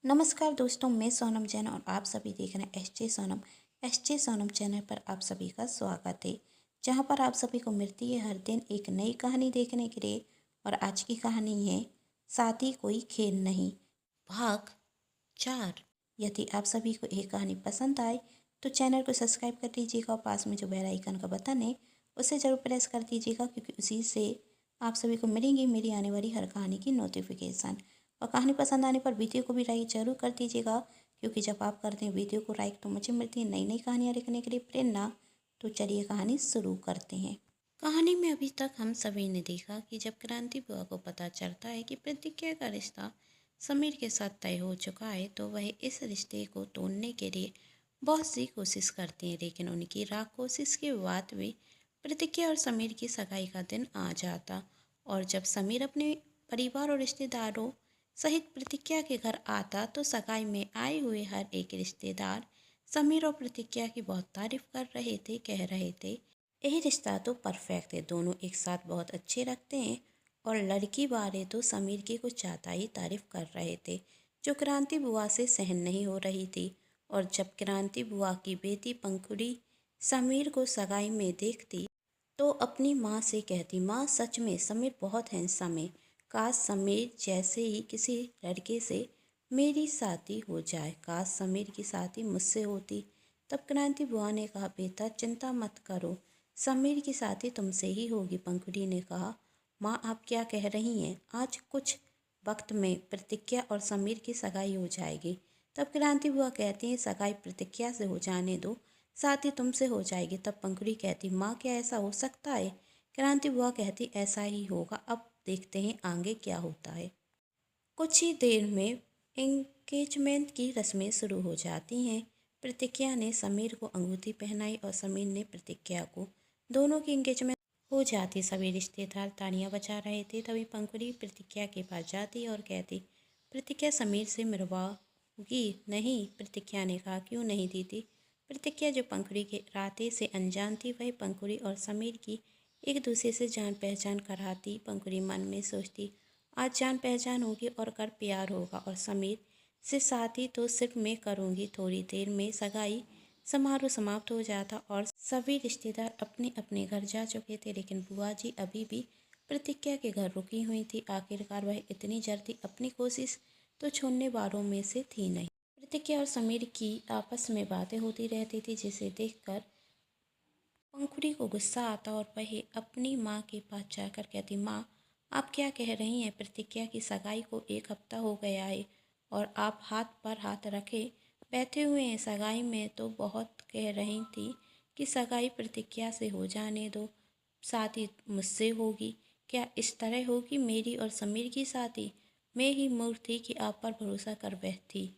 नमस्कार दोस्तों, मैं सोनम जैन और आप सभी देख रहे हैं एस जे सोनम चैनल पर आप सभी का स्वागत है। जहां पर आप सभी को मिलती है हर दिन एक नई कहानी देखने के लिए। और आज की कहानी है साथी कोई खेल नहीं, भाग 4। यदि आप सभी को ये कहानी पसंद आए तो चैनल को सब्सक्राइब कर दीजिएगा और पास में जो बेल आइकन का बटन है उसे ज़रूर प्रेस कर दीजिएगा, क्योंकि उसी से आप सभी को मिलेंगी मेरी आने वाली हर कहानी की नोटिफिकेशन। और कहानी पसंद आने पर वीडियो को भी लाइक जरूर कर दीजिएगा, क्योंकि जब आप करते हैं वीडियो को लाइक तो मुझे मिलती है नई नई कहानियाँ लिखने के लिए प्रेरणा। तो चलिए कहानी शुरू करते हैं। कहानी में अभी तक हम सभी ने देखा कि जब क्रांति बुआ को पता चलता है कि प्रतिज्ञा का रिश्ता समीर के साथ तय हो चुका है तो वह इस रिश्ते को तोड़ने के लिए बहुत सी कोशिश करती हैं, लेकिन उनकी राह कोशिश के बाद भी प्रतिज्ञा और समीर की सगाई का दिन आ जाता। और जब समीर अपने परिवार और रिश्तेदारों सहित प्रतिज्ञा के घर आता तो सगाई में आए हुए हर एक रिश्तेदार समीर और प्रतिज्ञा की बहुत तारीफ कर रहे थे, कह रहे थे यही रिश्ता तो परफेक्ट है, दोनों एक साथ बहुत अच्छे लगते हैं। और लड़की वाले तो समीर की कुछ ज़्यादा ही तारीफ कर रहे थे, जो क्रांति बुआ से सहन नहीं हो रही थी। और जब क्रांति बुआ की बेटी पंखुड़ी समीर को सगाई में देखती तो अपनी माँ से कहती, माँ सच में समीर बहुत हैंडसम है, काश समीर जैसे ही किसी लड़के से मेरी शादी हो जाए, काश समीर की शादी मुझसे होती। तब क्रांति बुआ ने कहा, बेटा चिंता मत करो, समीर की शादी तुमसे ही होगी। पंखुड़ी ने कहा, माँ आप क्या कह रही हैं, आज कुछ वक्त में प्रतिज्ञा और समीर की सगाई हो जाएगी। तब क्रांति बुआ कहती हैं, सगाई प्रतिज्ञा से हो जाने दो, शादी तुमसे हो जाएगी। तब पंखुड़ी कहती, माँ क्या ऐसा हो सकता है। क्रांति बुआ कहती, ऐसा ही होगा, अब देखते हैं आगे क्या होता है। कुछ ही देर में एंगेजमेंट की रस्में शुरू हो जाती हैं। प्रतिज्ञा ने समीर को अंगूठी पहनाई और समीर ने प्रतिज्ञा को। दोनों की एंगेजमेंट हो जाती, सभी रिश्तेदार तालियां बजा रहे थे। तभी पंखुड़ी प्रतिज्ञा के पास जाती और कहती, प्रतिज्ञा समीर से मिलवाओगी? नहीं, प्रतिज्ञा ने कहा, क्यों नहीं दीदी। प्रतिज्ञा जो पंखुड़ी के इरादे से अनजान थी, वही पंखुड़ी और समीर की एक दूसरे से जान पहचान कराती। पंखुड़ी मन में सोचती, आज जान पहचान होगी और कर प्यार होगा, और समीर से शादी तो सिर्फ मैं करूँगी। थोड़ी देर में सगाई समारोह समाप्त हो जाता और सभी रिश्तेदार अपने अपने घर जा चुके थे, लेकिन बुआ जी अभी भी प्रतिज्ञा के घर रुकी हुई थी। आखिरकार वह इतनी जल्दी अपनी कोशिश तो छोड़ने वालों में से थी नहीं। प्रतिज्ञा और समीर की आपस में बातें होती रहती थी, जिसे देखकर पंखुड़ी को गुस्सा आता और वह अपनी माँ के पास जाकर कहती, माँ आप क्या कह रही हैं, प्रतिज्ञा की सगाई को 1 हफ्ता हो गया है और आप हाथ पर हाथ रखे बैठे हुए हैं। सगाई में तो बहुत कह रही थी कि सगाई प्रतिज्ञा से हो जाने दो, शादी मुझसे होगी। क्या इस तरह होगी मेरी और समीर की शादी? मैं ही मूर्ख थी कि आप पर भरोसा कर बैठी।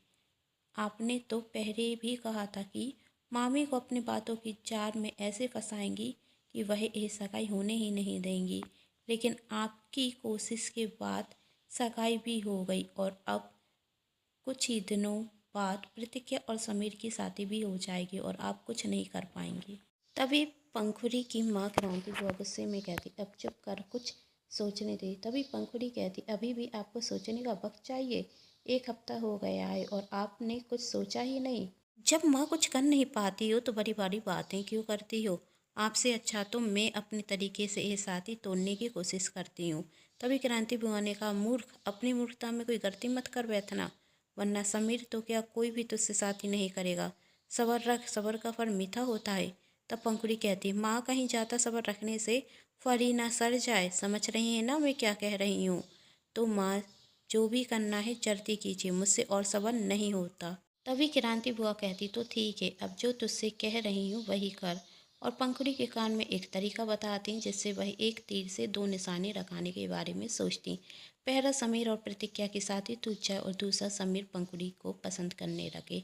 आपने तो पहले भी कहा था कि मामी को अपनी बातों की जाल में ऐसे फंसाएंगी कि वह ये सगाई होने ही नहीं देंगी, लेकिन आपकी कोशिश के बाद सगाई भी हो गई और अब कुछ ही दिनों बाद प्रतिज्ञा और समीर की शादी भी हो जाएगी और आप कुछ नहीं कर पाएंगी। तभी पंखुड़ी की माँ क्रांति बुआ गुस्से में कहती, अब चुप कर, कुछ सोचने दे। तभी पंखुड़ी कहती, अभी भी आपको सोचने का वक्त चाहिए, 1 हफ्ता हो गया है और आपने कुछ सोचा ही नहीं। जब माँ कुछ कर नहीं पाती हो तो बड़ी बड़ी बातें क्यों करती हो? आपसे अच्छा तो मैं अपने तरीके से ये शादी तोड़ने की कोशिश करती हूँ। तभी क्रांति बुआ ने कहा, मूर्ख, अपनी मूर्खता में कोई गलती मत कर बैठना, वरना समीर तो क्या कोई भी तुझसे शादी नहीं करेगा। सबर रख, सबर का फल मीठा होता है। तब पंखुड़ी कहती, माँ कहीं ज़्यादा सबर रखने से फल ही ना सड़ जाए, समझ रही है ना मैं क्या कह रही हूँ। तो माँ जो भी करना है जल्दी कीजिए, मुझसे और सबर नहीं होता। तभी क्रांति बुआ कहती, तो ठीक है, अब जो तुझसे कह रही हूँ वही कर। और पंखुड़ी के कान में एक तरीका बताती जिससे वह एक तीर से 2 निशाने लगाने के बारे में सोचती। पहला समीर और प्रतिज्ञा की शादी टूट जाए और दूसरा समीर पंखुड़ी को पसंद करने लगे।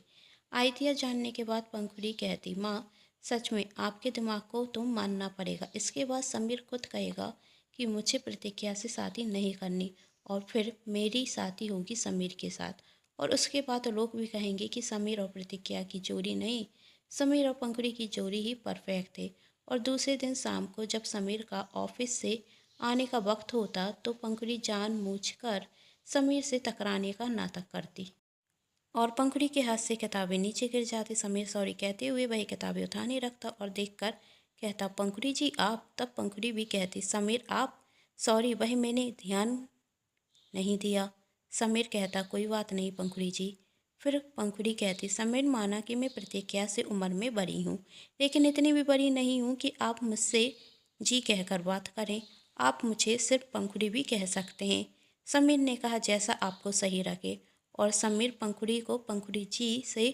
आइडिया जानने के बाद पंखुड़ी कहती, माँ सच में आपके दिमाग को तो मानना पड़ेगा। इसके बाद समीर खुद कहेगा कि मुझे प्रतिज्ञा से शादी नहीं करनी और फिर मेरी शादी होगी समीर के साथ, और उसके बाद लोग भी कहेंगे कि समीर और प्रतिज्ञा की जोड़ी नहीं, समीर और पंखुड़ी की जोड़ी ही परफेक्ट है। और दूसरे दिन शाम को जब समीर का ऑफिस से आने का वक्त होता तो पंखुड़ी जानबूझकर समीर से टकराने का नाटक करती। और पंखुड़ी के हाथ से किताबें नीचे गिर जाती। समीर सॉरी कहते हुए वही किताबें उठा नहीं रखता और देखकर कहता, पंखुड़ी जी आप। तब पंखुड़ी भी कहती, समीर आप। सॉरी वही मैंने ध्यान नहीं दिया। समीर कहता, कोई बात नहीं पंखुड़ी जी। फिर पंखुड़ी कहती, समीर माना कि मैं प्रतिज्ञा से उम्र में बड़ी हूँ, लेकिन इतनी भी बड़ी नहीं हूँ कि आप मुझसे जी कहकर बात करें। आप मुझे सिर्फ पंखुड़ी भी कह सकते हैं। समीर ने कहा, जैसा आपको सही रखे। और समीर पंखुड़ी को पंखुड़ी जी से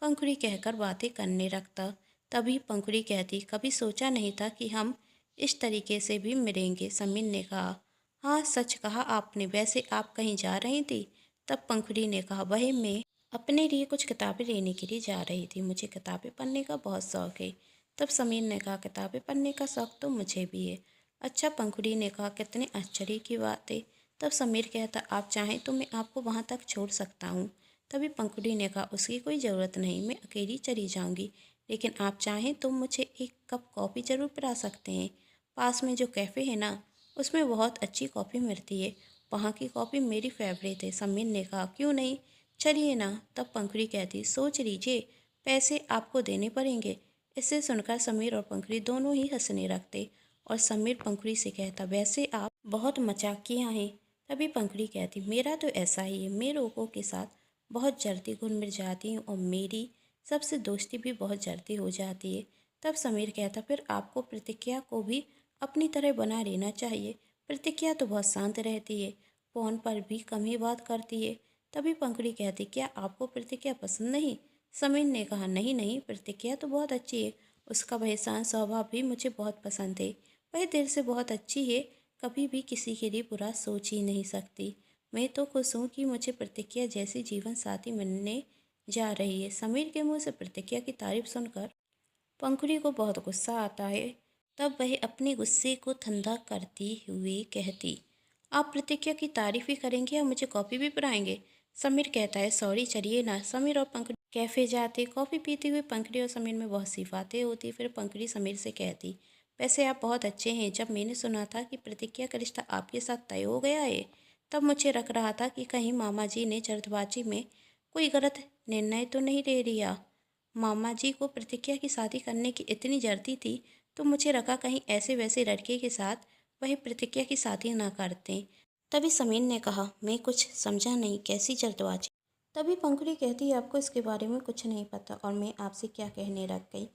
पंखुड़ी कहकर बातें करने लगता। तभी पंखुड़ी कहती, कभी सोचा नहीं था कि हम इस तरीके से भी मिलेंगे। समीर ने कहा, हाँ सच कहा आपने। वैसे आप कहीं जा रही थी? तब पंखुड़ी ने कहा, वही मैं अपने लिए कुछ किताबें लेने के लिए जा रही थी। मुझे किताबें पढ़ने का बहुत शौक है। तब समीर ने कहा, किताबें पढ़ने का शौक तो मुझे भी है। अच्छा, पंखुड़ी ने कहा, कितने आश्चर्य की बात है। तब समीर कहता, आप चाहें तो मैं आपको वहाँ तक छोड़ सकता हूँ। तभी पंखुड़ी ने कहा, उसकी कोई ज़रूरत नहीं, मैं अकेली चली जाऊँगी। लेकिन आप चाहें तो मुझे एक कप कॉफ़ी ज़रूर पिला सकते हैं। पास में जो कैफ़े है ना, उसमें बहुत अच्छी कॉफ़ी मिलती है। वहाँ की कॉफ़ी मेरी फेवरेट है। समीर ने कहा, क्यों नहीं, चलिए ना। तब पंखुड़ी कहती, सोच लीजिए, पैसे आपको देने पड़ेंगे। इसे सुनकर समीर और पंखुड़ी दोनों ही हंसने लगते और समीर पंखुड़ी से कहता, वैसे आप बहुत मजाकिया हैं। तभी पंखुड़ी कहती, मेरा तो ऐसा ही है, मैं लोगों के साथ बहुत जल्दी घुल मिल जाती हूँ और मेरी सबसे दोस्ती भी बहुत जल्दी हो जाती है। तब समीर कहता, फिर आपको प्रतिज्ञा को भी अपनी तरह बना लेना चाहिए। प्रतिज्ञा तो बहुत शांत रहती है, फ़ोन पर भी कम ही बात करती है। तभी पंखुड़ी कहती, क्या आपको प्रतिज्ञा पसंद नहीं? समीर ने कहा, नहीं नहीं, प्रतिज्ञा तो बहुत अच्छी है। उसका वह शांत स्वभाव भी मुझे बहुत पसंद है। वह दिल से बहुत अच्छी है, कभी भी किसी के लिए बुरा सोच ही नहीं सकती। मैं तो खुश हूँ कि मुझे प्रतिज्ञा जैसी जीवन साथी मिलने जा रही है। समीर के मुंह से प्रतिज्ञा की तारीफ सुनकर पंखुड़ी को बहुत गुस्सा आता है। तब वह अपने गुस्से को ठंडा करते हुए कहती, आप प्रतिज्ञा की तारीफ ही करेंगे या मुझे कॉफ़ी भी पिलाएंगे? समीर कहता है, सॉरी चलिए ना। समीर और पंखुड़ी कैफ़े जाते। कॉफ़ी पीते हुए पंखुड़ी और समीर में बहुत सी बातें होती। फिर पंखुड़ी समीर से कहती, वैसे आप बहुत अच्छे हैं। जब मैंने सुना था कि प्रतिज्ञा का रिश्ता आपके साथ तय हो गया है, तब मुझे लग रहा था कि कहीं मामा जी ने जल्दबाजी में कोई गलत निर्णय तो नहीं ले लिया। मामा जी को प्रतिज्ञा की शादी करने की इतनी जल्दी थी तो मुझे लगा कहीं ऐसे वैसे लड़के के साथ वही प्रतिज्ञा की शादी ना करते। तभी समीर ने कहा, मैं कुछ समझा नहीं, कैसी जल्दबाजी? तभी पंखुड़ी कहती, आपको इसके बारे में कुछ नहीं पता और मैं आपसे क्या कहने लग गई।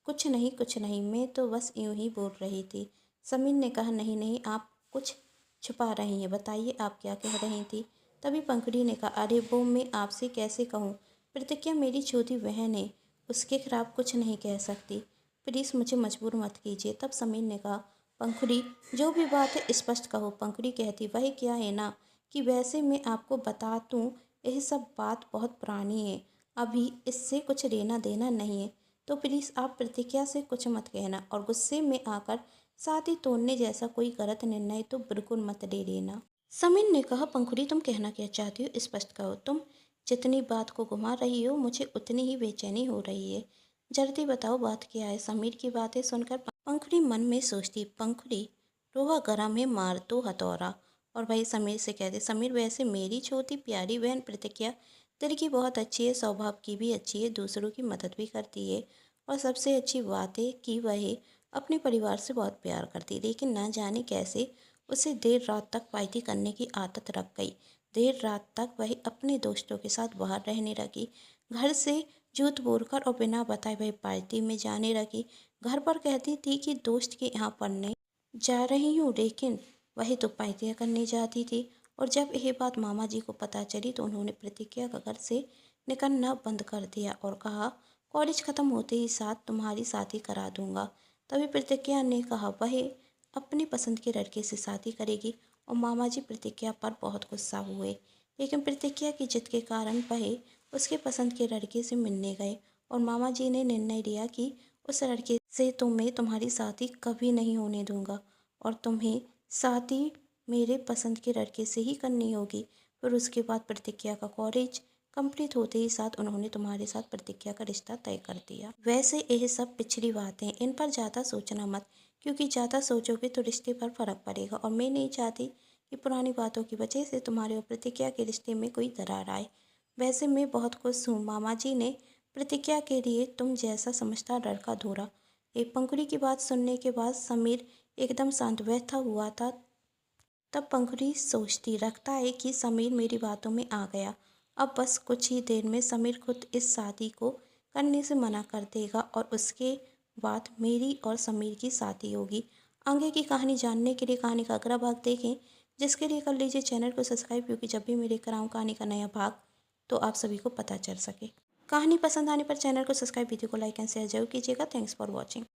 कुछ नहीं कुछ नहीं, मैं तो बस यूं ही बोल रही थी। समीर ने कहा, नहीं नहीं, आप कुछ छुपा रही हैं, बताइए आप क्या कह रही थी? तभी पंखुड़ी ने कहा, अरे वो मैं आपसे कैसे कहूँ, प्रतिज्ञा मेरी छोटी बहन है, उसके खिलाफ कुछ नहीं कह सकती। प्लीज़ मुझे मजबूर मत कीजिए। तब समीर ने कहा, पंखुड़ी जो भी बात है स्पष्ट कहो। पंखुड़ी कहती, वही क्या है ना कि वैसे मैं आपको बता दूँ, यह सब बात बहुत पुरानी है, अभी इससे कुछ लेना देना नहीं है। तो प्लीज़ आप प्रतिज्ञा से कुछ मत कहना और गुस्से में आकर शादी तोड़ने जैसा कोई गलत निर्णय तो बिल्कुल मत ले लेना। समीर ने कहा, पंखुड़ी तुम कहना क्या चाहती हो, स्पष्ट कहो। तुम जितनी बात को घुमा रही हो मुझे उतनी ही बेचैनी हो रही है। जल्दी बताओ बात क्या है। समीर की बातें सुनकर पंखुड़ी मन में सोचती, पंखुड़ी लोहा गरम है, मार दो हथौड़ा। और भाई समीर से कहते, समीर वैसे मेरी छोटी प्यारी बहन प्रतिज्ञा दिल की बहुत अच्छी है, स्वभाव की भी अच्छी है, दूसरों की मदद भी करती है और सबसे अच्छी बात है कि वह अपने परिवार से बहुत प्यार करती है। लेकिन ना जाने कैसे उसे देर रात तक पार्टी करने की आदत लग गई। देर रात तक वह अपने दोस्तों के साथ बाहर रहने लगी। घर से झूठ बोलकर और बिना बताए वह पार्टी में जाने लगी। घर पर कहती थी कि दोस्त के यहाँ पढ़ने जा रही हूँ, लेकिन वही तो पार्टियाँ करने जाती थी। और जब यह बात मामा जी को पता चली तो उन्होंने प्रतिज्ञा का घर से निकलना बंद कर दिया और कहा, कॉलेज ख़त्म होते ही साथ तुम्हारी शादी करा दूंगा। तभी प्रतिज्ञा ने कहा वह अपनी पसंद के लड़के से शादी करेगी और मामा जी प्रतिज्ञा पर बहुत गुस्सा हुए। लेकिन प्रतिज्ञा की जिद के कारण वह उसके पसंद के लड़के से मिलने गए और मामा जी ने निर्णय लिया कि उस लड़के से तो मैं तुम्हारी शादी कभी नहीं होने दूंगा और तुम्हें शादी मेरे पसंद के लड़के से ही करनी होगी। फिर उसके बाद प्रतिज्ञा का कॉलेज कंप्लीट होते ही साथ उन्होंने तुम्हारे साथ प्रतिज्ञा का रिश्ता तय कर दिया। वैसे यह सब पिछली बातें, इन पर ज़्यादा सोचना मत, क्योंकि ज़्यादा सोचोगे तो रिश्ते पर फर्क पड़ेगा और मैं नहीं चाहती कि पुरानी बातों की वजह से तुम्हारे और प्रतिज्ञा के रिश्ते में कोई दरार आए। वैसे मैं बहुत खुश हूँ। मामा जी ने प्रतिज्ञा के लिए तुम जैसा समझदार लड़का ढूंढा। एक पंखुड़ी की बात सुनने के बाद समीर एकदम शांत बैठा हुआ था। तब पंखुड़ी सोचती रखता है कि समीर मेरी बातों में आ गया। अब बस कुछ ही देर में समीर खुद इस शादी को करने से मना कर देगा और उसके बाद मेरी और समीर की शादी होगी। आगे की कहानी जानने के लिए कहानी का अगला भाग देखें, जिसके लिए कर लीजिए चैनल को सब्सक्राइब, क्योंकि जब भी मैं लेकर आऊँ कहानी का नया भाग तो आप सभी को पता चल सके। कहानी पसंद आने पर चैनल को सब्सक्राइब, वीडियो को लाइक एंड शेयर जरूर कीजिएगा। Thanks for watching.